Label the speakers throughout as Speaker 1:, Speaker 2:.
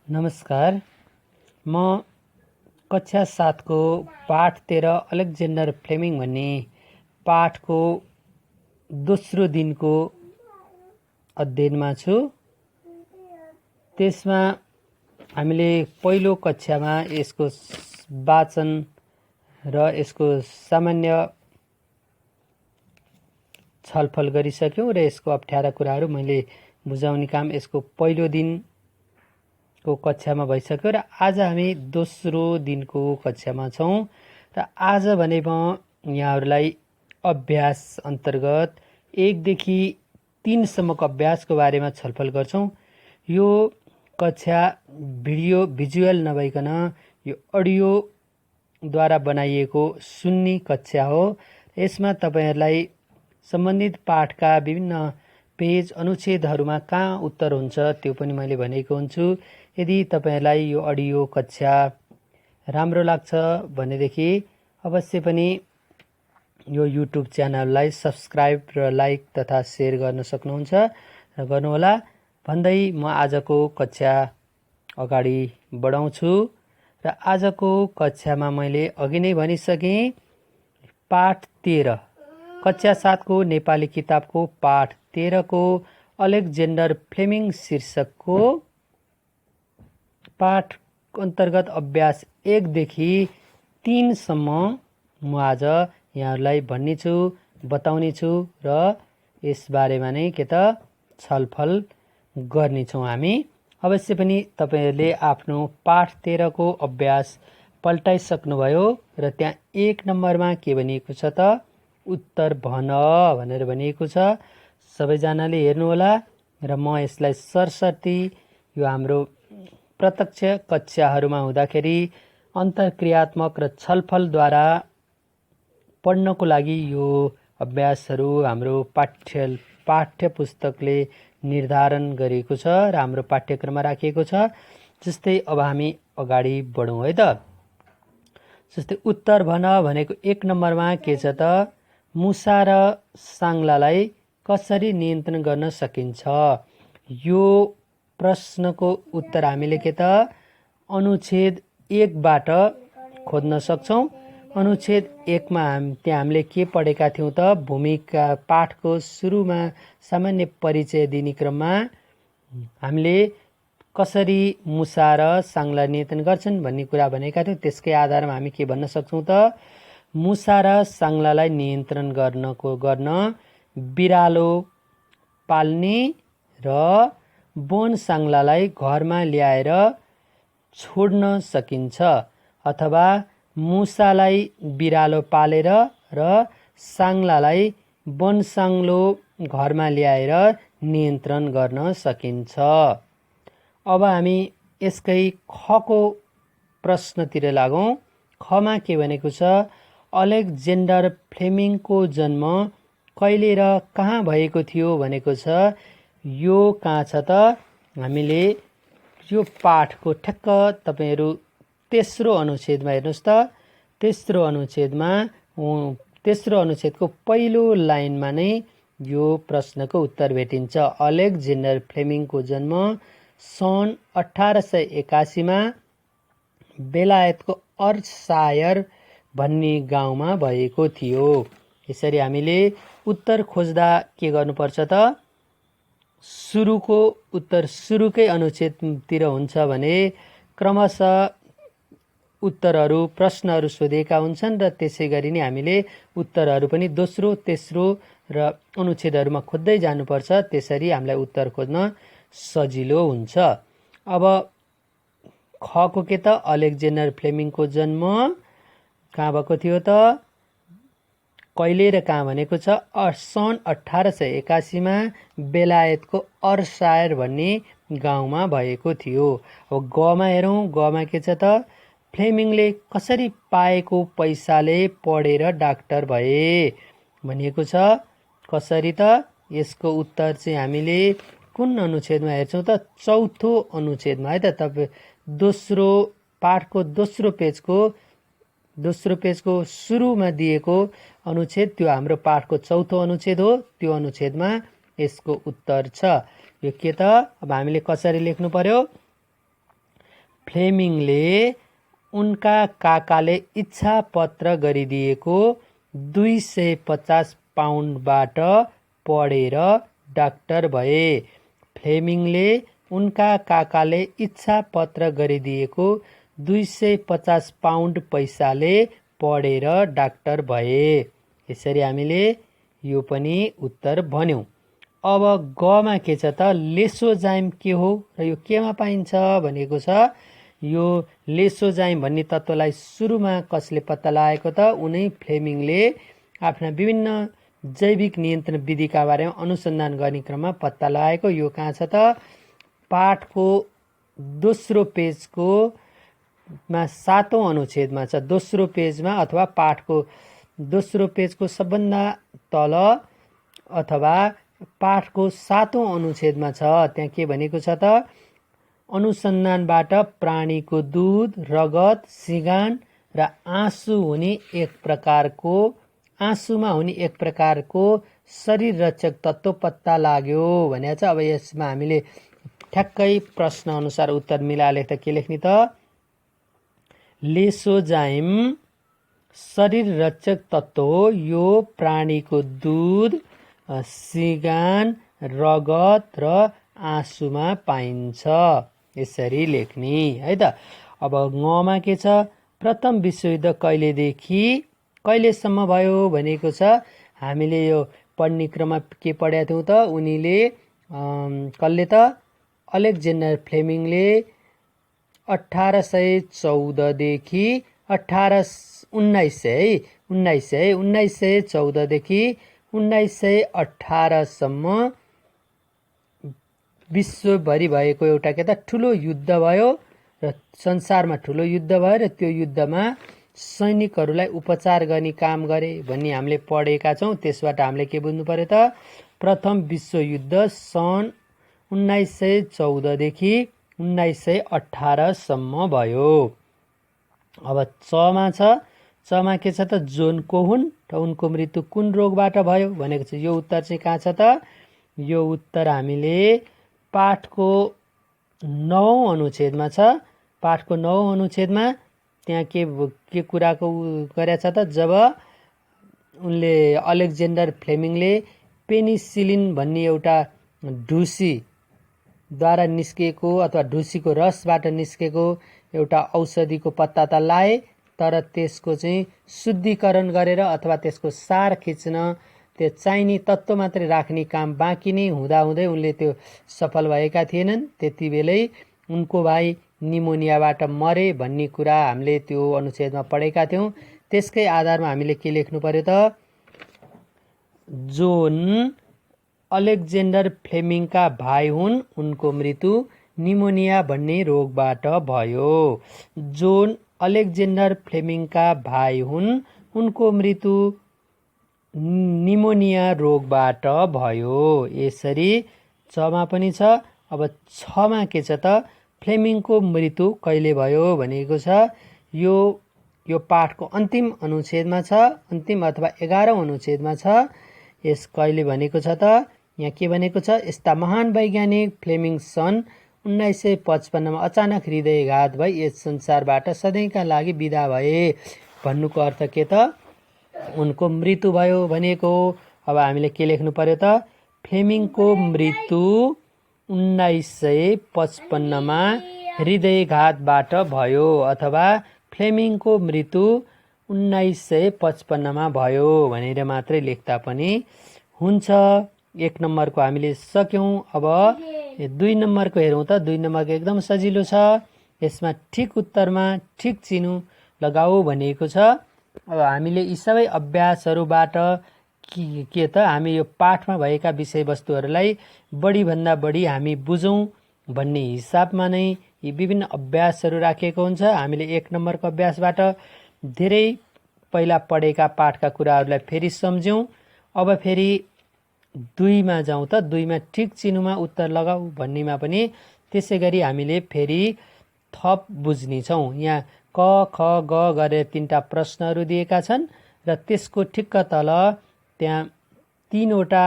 Speaker 1: नमस्कार। म कक्षा 7 को पाठ 13 अलेक्जेन्डर फ्लेमिङ भन्ने पाठको दोस्रो दिनको अध्ययनमा छु। त्यसमा हामीले पहिलो कक्षामा यसको वाचन र यसको सामान्य छलफल गरिसक्यौं र यसको अप्ठ्यारा कुराहरू मैले बुझाउने काम यसको पहिलो दिनको कक्षामा भइसक्यो र आज हामी दोस्रो दिनको कक्षामा छौं र आज भने म यहाँहरूलाई अभ्यास अन्तर्गत 1 देखि 3 सम्मको अभ्यासको बारेमा छलफल गर्छौं। यो कक्षा भिजुअल नभइकन यो अडियो द्वारा बनाइएको सुन्ने कक्षा हो। यसमा तपाईहरुलाई सम्बन्धित पाठका विभिन्न पेज अनुच्छेदहरूमा कहाँ उत्तर हुन्छ त्यो पनि मैले भनेको हुन्छु। यदि तपाईहरुलाई यो अडियो कक्षा राम्रो लाग्छ भनेदेखि अवश्य पनि यो युट्युब च्यानललाई सब्स्क्राइब र लाइक तथा शेयर गर्न सक्नुहुन्छ र गर्नुहोला भन्दै म आजको कक्षा अगाडि बढाउँछु। र आजको कक्षामा मैले अघि नै भनिसके पाठ 13 कक्षा 7 को नेपाली किताबको पाठ 13 को अलेक्जेन्डर फ्लेमिङ शीर्षकको पाठ अन्तर्गत अभ्यास 1 देखि 3 सम्म म आज यहाँहरूलाई भन्ने छु, बताउने छु र यस बारेमा नै के त छलफल गर्ने छौं हामी। अवश्य पनि तपाईहरुले आफ्नो पाठ 13 को अभ्यास पल्टाइसक्नुभयो र त्यहाँ 1 नम्बरमा के भनिएको छ त उत्तर भन भनेर भनिएको छ। सबैजनाले हेर्नुहोला र म यसलाई सरसर्ती यो हाम्रो प्रत्यक्ष कक्षाहरूमा हुँदाखेरि अन्तरक्रियात्मक र छलफलद्वारा पढ्नको लागि यो अभ्यासहरू हाम्रो पाठ्य पुस्तकले निर्धारण गरेको छ र हाम्रो पाठ्यक्रममा राखिएको छ। जस्तै अब हामी अगाडि बढौं है त। जस्तै उत्तर भन भनेको 1 नम्बरमा के छ त मुसा र साङ्लालाई कसरी नियन्त्रण गर्न सकिन्छ। यो प्रश्नको उत्तर हामीले के त अनुच्छेद 1 बाट खोज्न सक्छौं। अनुच्छेद 1 मा त्यहाँ हामीले के पढेका थियौं त भूमिका पाठको सुरुमा सामान्य परिचय दिने क्रममा हामीले कसरी मुसा र साङ्ला नियन्त्रण गर्छन् भन्ने कुरा भनेका थियौं। त्यसकै आधारमा हामी के भन्न सक्छौं त मुसा र साङ्लालाई नियन्त्रण गर्न बिरालो पाल्ने र वन साङ्लालाई घरमा ल्याएर छोड्न सकिन्छ अथवा मुसालाई बिरालो पालेर र साङ्लालाई वनसाङ्लो घरमा ल्याएर नियन्त्रण गर्न सकिन्छ। अब हामी यसकै खको प्रश्नतिर लागौं। खमा के भनेको छ अलेक्जेन्डर फ्लेमिङको जन्म कहिले र कहाँ भएको थियो भनेको छ। यो कहाँ छ त हामीले यो पाठको ठ्याक्क तपाईहरु तेस्रो अनुच्छेदमा हेर्नुस् त। तेस्रो अनुच्छेदको पहिलो लाइनमा नै यो प्रश्नको उत्तर भेटिन्छ। अलेक्जेन्डर फ्लेमिङको जन्म सन् 1881 मा बेलायतको अर्कसायर भन्ने गाउँमा भएको थियो। यसरी हामीले उत्तर खोज्दा के गर्नुपर्छ त सुरुको उत्तर सुरुकै अनुच्छेदतिर हुन्छ भने क्रमशः उत्तरहरू प्रश्नहरू सोधेका हुन्छन् र त्यसैगरी नै हामीले उत्तरहरू पनि दोस्रो तेस्रो र अनुच्छेदहरूमा खोज्दै जानुपर्छ। त्यसरी हामीलाई उत्तर खोज्न सजिलो हुन्छ। अब खको के त अलेक्जेन्डर फ्लेमिङको जन्म कहाँ भएको थियो त कहिले र कहाँ भनेको छ सन् 1881 मा बेलायतको अर्कसायर भन्ने गाउँमा भएको थियो। अब गमा हेरौं। गमा के छ त फ्लेमिङले कसरी पाएको पैसाले पढेर डाक्टर भए भनिएको छ। कसरी त यसको उत्तर चाहिँ हामीले कुन अनुच्छेदमा हेर्छौं त चौथो अनुच्छेदमा है त। तपाई दोस्रो पाठको दोस्रो पेजको सुरुमा दिएको अनुच्छेद त्यो हाम्रो पाठको चौथो अनुच्छेद हो। त्यो अनुच्छेदमा यसको उत्तर छ। यो के त अब हामीले कसरी लेख्नु पर्यो फ्लेमिङले उनका काकाले इच्छा पत्र गरिदिएको 250 पाउन्डबाट पढेर डाक्टर भए। फ्लेमिङले उनका काकाले इच्छा पत्र गरिदिएको 250 पाउन्ड पैसाले पढेर डाक्टर भए। यसरी हामीले यो पनि उत्तर भन्यौं। अब गमा के छ त, लेसोजाइम के हो र यो केमा पाइन्छ भनेको छ। यो लेसोजाइम भन्ने तत्त्वलाई सुरुमा कसले पत्ता लगाएको त, उनै फ्लेमिङले आफ्ना विभिन्न जैविक नियन्त्रण विधिका बारेमा अनुसन्धान गर्ने क्रममा पत्ता लगाएको। यो कहाँ छ त, पाठको दोस्रो पेजको 7औं अनुच्छेदमा छ। दोस्रो पेजमा अथवा पाठको दोस्रो पेजको सबभन्दा तल अथवा पाठको 7औं अनुच्छेदमा छ। त्यहाँ के भनेको छ त, अनुसन्धानबाट प्राणीको दुध, रगत, सिगान र आँसुमा हुने एक प्रकारको शरीर रक्षक तत्त्व पत्ता लाग्यो भने छ। अब यसमा हामीले ठ्याक्कै प्रश्न अनुसार उत्तर मिलाएर लेख्दा के लेख्ने त, लेसोजाइम शरीर रक्षक तत्त्व हो। यो प्राणीको दुध, सिगान, रगत र आँसुमा पाइन्छ। यसरी लेख्ने है त। अब ङमा के छ, प्रथम विश्वयुद्ध कहिलेसम्म भयो भनेको छ। हामीले यो पढ्ने क्रममा के पढेका थियौँ त, उनीले कसले त, अलेक्जेन्डर फ्लेमिङले 1814 देखि 1914 देखि 1918 सम्म विश्वभरि भएको एउटा के त ठुलो युद्ध भयो र संसारमा ठुलो युद्ध भयो र त्यो युद्धमा सैनिकहरूलाई उपचार गर्ने काम गरे भन्ने हामीले पढेका छौँ। त्यसबाट हामीले के बुझ्नु पर्यो त, प्रथम विश्वयुद्ध सन् 1914 देखि 1918 सम्म भयो। अब चमा छ, चमा के छ त, जोन कोहुन र उनको मृत्यु कुन रोगबाट भयो भनेको छ। यो उत्तर चाहिँ कहाँ छ त, यो उत्तर हामीले पाठको 9औं अनुच्छेदमा छ। पाठको 9औं अनुच्छेदमा त्यहाँ के कुराको गरेछ त, जब उनले अलेक्जेन्डर फ्लेमिङले पेनिसिलिन भन्ने एउटा ढुसीद्वारा निस्केको अथवा ढुसीको रसबाट निस्केको एउटा औषधिको पत्ता त लाए, तर त्यसको चाहिँ शुद्धिकरण गरेर अथवा त्यसको सार खिच्न, त्यो चाहिने तत्त्व मात्रै राख्ने काम बाँकी नै हुँदाहुँदै उनले त्यो सफल भएका थिएनन्। त्यति बेलै उनको भाइ निमोनियाबाट मरे भन्ने कुरा हामीले त्यो अनुच्छेदमा पढेका थियौँ। त्यसकै आधारमा हामीले के लेख्नु पर्यो त, जोन अलेक्जेन्डर फ्लेमिङका भाइ हुन्, उनको मृत्यु निमोनिया भन्ने रोगबाट भयो। जोन अलेक्जेन्डर फ्लेमिङका भाइ हुन्, उनको मृत्यु निमोनिया रोगबाट भयो। यसरी चमा पनि छ। अब छमा के छ त, फ्लेमिङको मृत्यु कहिले भयो भनेको छ। यो पाठको अन्तिम अनुच्छेदमा छ, अन्तिम अथवा 11औं अनुच्छेदमा छ। यस कहिले भनेको छ त, यहाँ के भनेको छ, यस्ता महान वैज्ञानिक फ्लेमिङ सन् 1955 मा अचानक हृदयघात भई यस संसारबाट सधैँका लागि विदा भए भन्नुको अर्थ के त, उनको मृत्यु भयो भनेको। अब हामीले के लेख्नु पर्यो त, फ्लेमिङको मृत्यु 1955 मा हृदयघातबाट भयो अथवा फ्लेमिङको मृत्यु 1955 मा भयो भनेर मात्रै लेख्दा पनि हुन्छ। 1 नम्बरको हामीले सक्यौं। अब 2 नम्बरको हेरौँ त। 2 नम्बरको एकदम सजिलो छ। यसमा ठिक उत्तरमा ठिक चिन्ह लगाऊ भनिएको छ। अब हामीले यी सबै अभ्यासहरूबाट के त, हामी यो पाठमा भएका विषयवस्तुहरूलाई बढीभन्दा बढी हामी बुझौँ भन्ने हिसाबमा नै यी विभिन्न अभ्यासहरू राखिएको हुन्छ। हामीले 1 नम्बरको अभ्यासबाट धेरै पहिला पढेका पाठका कुराहरूलाई फेरि सम्झ्यौँ। अब फेरि 2 मा जाउँ त। 2 मा ठिक चिन्हमा उत्तर लगाऊ भन्नेमा पनि त्यसै गरी हामीले फेरि थप बुझ्नेछौँ। यहाँ क, ख, ग गरेर 3टा प्रश्नहरू दिएका छन् र त्यसको ठिक्क तल त्यहाँ 3वटा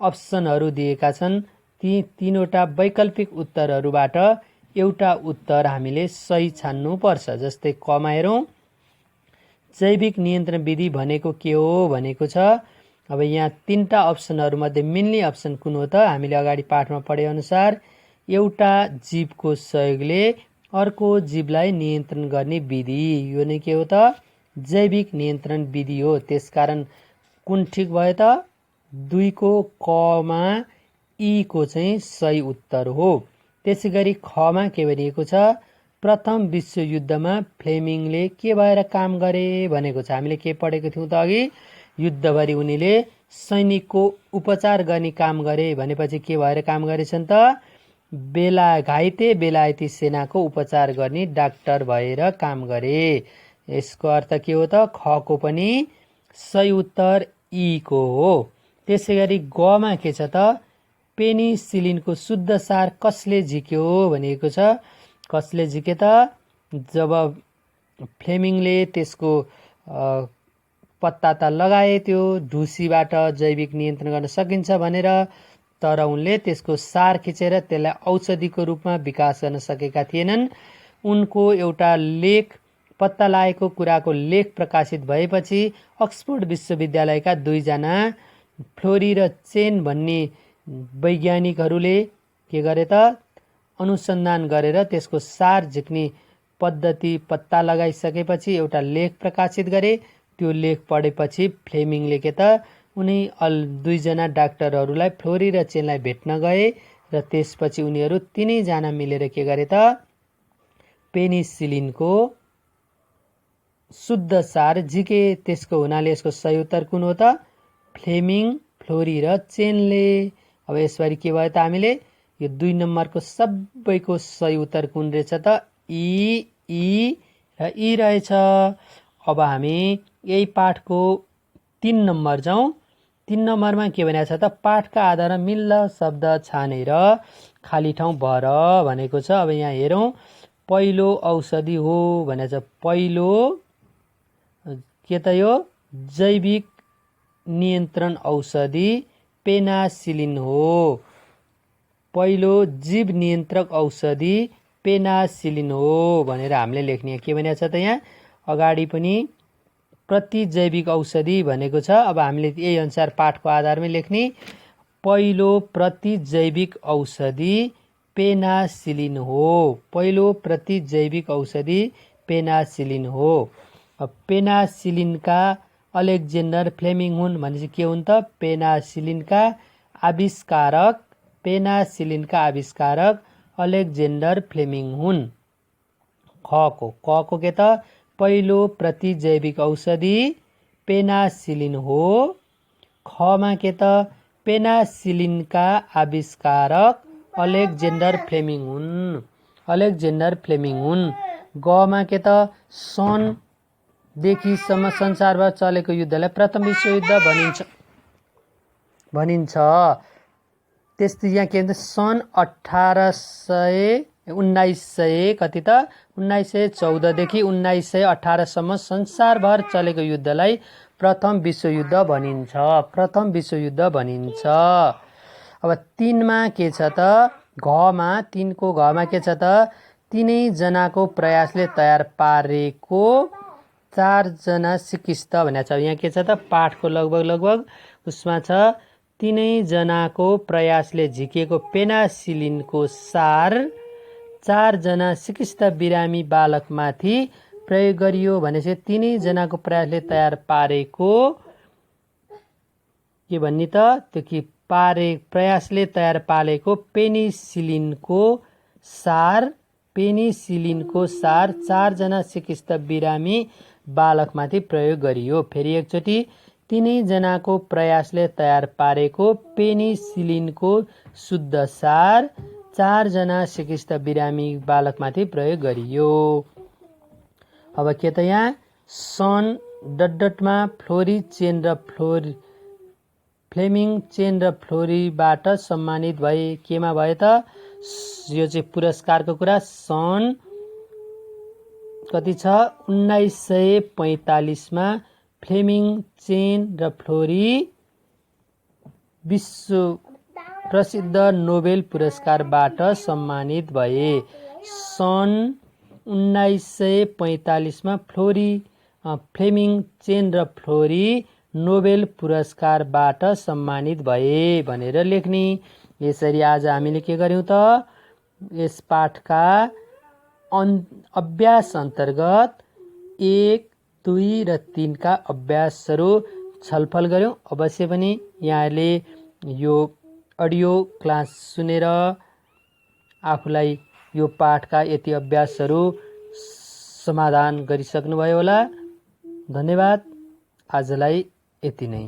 Speaker 1: अप्सनहरू दिएका छन्। ती 3वटा वैकल्पिक उत्तरहरूबाट एउटा उत्तर हामीले सही छान्नु पर्छ। जस्तै कमा हेरौँ, जैविक नियन्त्रण विधि भनेको के हो भनेको छ। अब यहाँ तीनटा अप्सनहरू मध्ये मिल्ने अप्सन कुन हो त? हामीले अगाडि पाठमा पढे अनुसार एउटा जीवको सहयोगले अर्को जीवलाई नियन्त्रण गर्ने विधि, यो नै के हो त? जैविक नियन्त्रण विधि हो। त्यसकारण कुन ठिक भयो त? 2 को कमा ई को चाहिँ सही उत्तर हो। त्यसै गरी खमा के भनिएको छ? प्रथम विश्वयुद्धमा फ्लेमिङले के भएर काम गरे भनेको छ। हामीले के पढेको थियौँ त अघि? युद्धभरि उनीले सैनिकको उपचार गर्ने काम गरे भनेपछि के भएर काम गरेछन् त? घाइते बेलायती सेनाको उपचार गर्ने डाक्टर भएर काम गरे। यसको अर्थ के हो त? खको पनि सही उत्तर ई को हो। त्यसै गरी गमा के छ त? पेनिसिलिनको शुद्ध सार कसले झिक्यो भनेको छ। कसले झिके त? जब फ्लेमिङले त्यसको पत्ता त लगाए त्यो ढुसीबाट जैविक नियन्त्रण गर्न सकिन्छ भनेर, तर उनले त्यसको सार खिचेर त्यसलाई औषधिको रूपमा विकास गर्न सकेका थिएनन्। उनको एउटा लेख, पत्ता लागेको कुराको लेख प्रकाशित भएपछि अक्सफोर्ड विश्वविद्यालयका 2 जना फ्लोरी र चेन भन्ने वैज्ञानिकहरूले के गरे त? अनुसन्धान गरेर त्यसको सार झिक्ने पद्धति पत्ता लगाइसकेपछि एउटा लेख प्रकाशित गरे। त्यो लेख पढेपछि फ्लेमिङले के त? उनी 2 जना डाक्टरहरूलाई फ्लोरी र चेनलाई भेट्न गए र त्यसपछि उनीहरू 3 जना मिलेर के गरे त? पेनिसिलिनको शुद्ध सार झिके। त्यसको हुनाले यसको सही उत्तर कुन हो त? फ्लेमिङ, फ्लोरी र चेनले। अब यसबारी के भयो त? हामीले यो 2 नम्बरको सबैको सही उत्तर कुन रहेछ त? ई र ई रहेछ। अब हामी यही पाठको 3 नम्बर जाउँ। 3 नम्बरमा के भनेको छ त? पाठका आधारमा मिल्दा शब्द छानेर खाली ठाउँ भर भनेको छ। अब यहाँ हेरौँ, पहिलो औषधि हो भनेको छ। पहिलो के त? यो जैविक नियन्त्रण औषधि पेनासिलिन हो। पहिलो जीव नियन्त्रक औषधि पेनासिलिन हो भनेर हामीले लेख्ने। के भनेको छ त? यहाँ अगाडि पनि प्रतिजैविक औषधि भनेको छ। अब हामीले यही अनुसार पाठको आधारमै लेख्ने। पहिलो प्रतिजैविक औषधि पेनासिलिन हो। पहिलो प्रतिजैविक औषधि पेनासिलिन हो। अब पेनासिलिनका अलेक्जेन्डर फ्लेमिङ हुन् भनेपछि के हुन् त? पेनासिलिनका आविष्कारक अलेक्जेन्डर फ्लेमिङ हुन्। खको के त? पहिलो प्रतिजैविक औषधि पेनासिलिन हो। खमा के त? पेनासिलिनका आविष्कारक अलेक्जेन्डर फ्लेमिङ हुन्। गमा के त? सनदेखि संसारभर चलेको युद्धलाई प्रथम विश्वयुद्ध भनिन्छ। त्यस्तै यहाँ के भन्छ? सन् 1900 कति त? 1914 देखि 1918 सम्म संसारभर चलेको युद्धलाई प्रथम विश्वयुद्ध भनिन्छ। अब 3 मा के छ त? घमा 3 को घमा के छ त? 3 जनाको प्रयासले तयार पारेको 4 जना सिकिस्त भनेको छ। यहाँ के छ त? पाठको लगभग उसमा छ 3 जनाको प्रयासले झिकिएको पेनासिलिनको सार 4 जना सिकिस्त बिरामी बालकमाथि प्रयोग गरियो भनेपछि 3 जनाको प्रयासले तयार पारेको के भन्ने त? त्यो कि प्रयासले तयार पारेको पेनिसिलिनको सार 4 जना सिकिस्त बिरामी बालकमाथि प्रयोग गरियो। फेरि एकचोटि 3 जनाको प्रयासले तयार पारेको पेनिसिलिनको शुद्ध सार 4 जना सिकिस्त बिरामी बालकमाथि प्रयोग गरियो। अब के त? यहाँ सन डटमा फ्लोरी चेन र फ्लेमिङ चेन र फ्लोरीबाट सम्मानित भए। केमा भए त? यो चाहिँ पुरस्कारको कुरा। सन् कति छ? 1945 मा फ्लेमिङ चेन र फ्लोरी विश्व प्रसिद्ध नोबेल पुरस्कारबाट सम्मानित भए। सन् 1945 मा फ्लेमिङ चेन र फ्लोरी नोबेल पुरस्कारबाट सम्मानित भए भनेर लेख्ने। यसरी आज हामीले के गर्यौं त, यस पाठका अभ्यास अन्तर्गत 1, 2 र 3 का अभ्यासहरू छलफल गर्यौं। अवश्य पनि यहाँहरूले यो अडियो क्लास सुनेर आफूलाई यो पाठका यति अभ्यासहरू समाधान गरिसक्नुभयो होला। धन्यवाद। आजलाई यति नै।